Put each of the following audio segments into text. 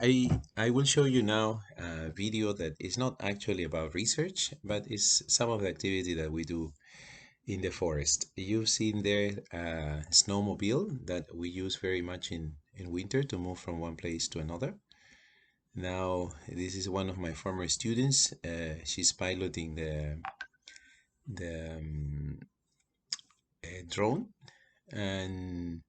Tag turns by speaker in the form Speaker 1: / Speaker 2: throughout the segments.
Speaker 1: I will show you now a video that is not actually about research, but is some of the activity that we do in the forest. You've seen there a snowmobile that we use very much in winter to move from one place to another. Now, this is one of my former students. She's piloting the drone, and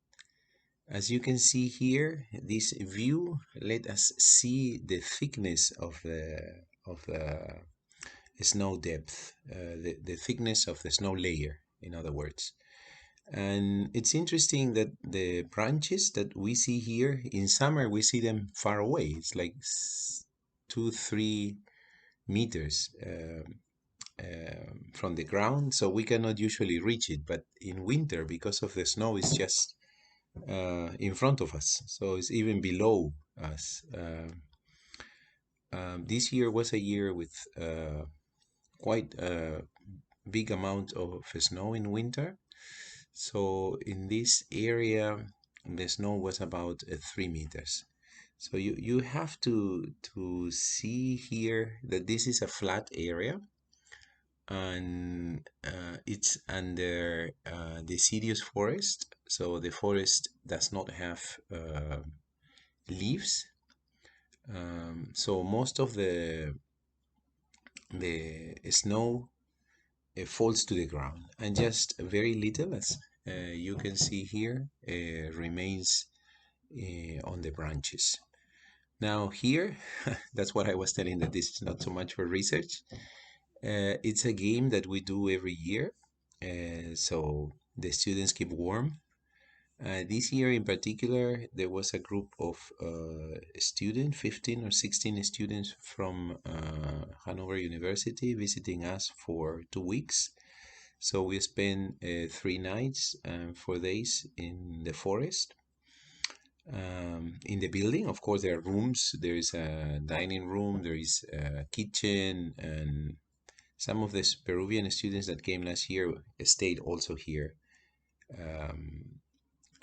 Speaker 1: as you can see here, this view let us see the thickness of the snow depth, the thickness of the snow layer, in other words. And it's interesting that the branches that we see here in summer, we see them far away. It's like 2, 3 meters from the ground, so we cannot usually reach it. But in winter, because of the snow, it's just in front of us, so it's even below us. This year was a year with quite a big amount of snow in winter. So in this area, the snow was about 3 meters. So you have to see here that this is a flat area, and it's under deciduous forest. So the forest does not have leaves. So most of the snow falls to the ground, and just very little, as you can see here, remains on the branches. Now here, that's what I was telling, that this is not so much for research. It's a game that we do every year, so the students keep warm. This year in particular, there was a group of students, 15 or 16 students from Hanover University visiting us for 2 weeks. So we spent 3 nights and 4 days in the forest. In the building, of course, there are rooms. There is a dining room, there is a kitchen, and some of the Peruvian students that came last year stayed also here. Um,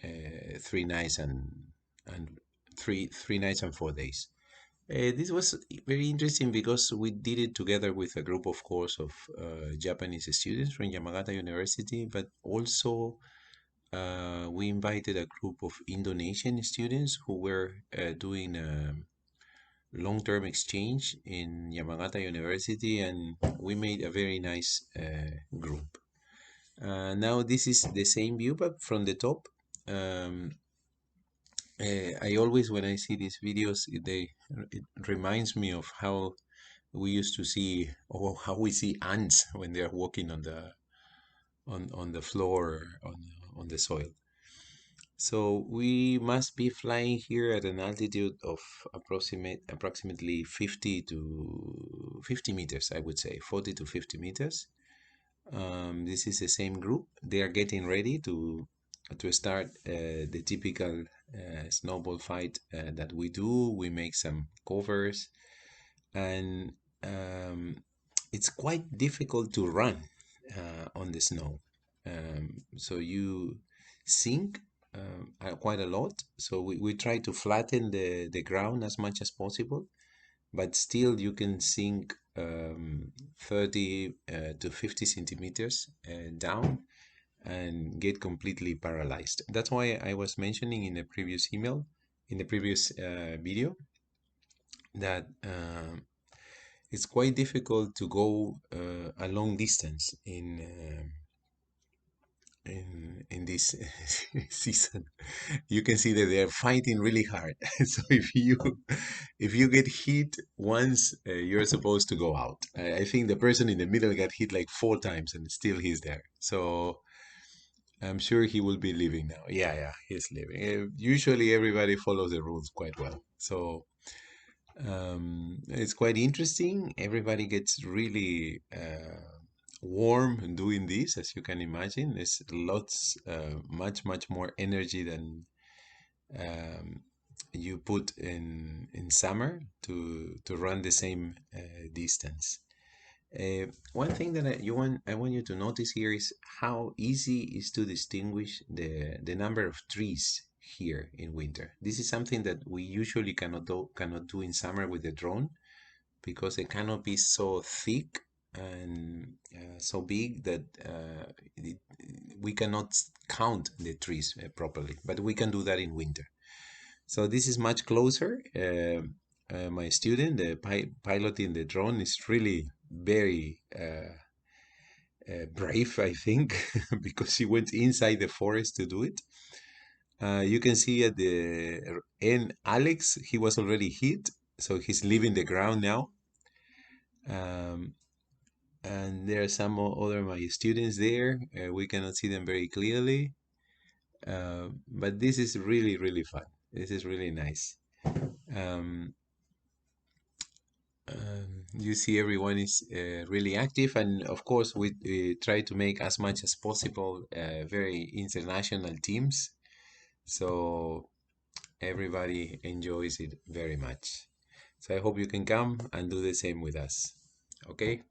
Speaker 1: 3 nights and 3 nights and 4 days. This was very interesting because we did it together with a group, of course, of Japanese students from Yamagata University, but also we invited a group of Indonesian students who were doing a long-term exchange in Yamagata University, and we made a very nice group. Now this is the same view, but from the top. Um, I always, when I see these videos, it reminds me of how we used to see, or how we see ants when they are walking on the floor, on the soil. So we must be flying here at an altitude of approximately 50 meters, I would say, 40 to 50 meters. This is the same group. They are getting ready to start the typical snowball fight that we do. We make some covers, and it's quite difficult to run on the snow. So you sink quite a lot. So we try to flatten the ground as much as possible, but still you can sink 30 to 50 centimeters down and get completely paralyzed. That's why I was mentioning in the previous email, in the previous video, that it's quite difficult to go a long distance in this season. You can see that they are fighting really hard. So if you get hit once, you're supposed to go out. I think the person in the middle got hit like 4 times, and still he's there. So I'm sure he will be leaving now. Yeah, yeah, he's leaving. Usually everybody follows the rules quite well. So it's quite interesting. Everybody gets really warm doing this, as you can imagine. There's lots, much more energy than you put in summer to run the same distance. One thing that I want you to notice here is how easy it is to distinguish the number of trees here in winter. This is something that we usually cannot do in summer with the drone because the canopy is so thick and so big that we cannot count the trees properly. But we can do that in winter. So this is much closer. My student, the piloting the drone, is really very brave, I think, because she went inside the forest to do it. You can see at the end, Alex, he was already hit, so he's leaving the ground now. Um, and there are some other my students there. We cannot see them very clearly, but this is really, really fun. This is really nice. Um, you see everyone is really active, and of course we try to make as much as possible very international teams, so everybody enjoys it very much. So I hope you can come and do the same with us. Okay?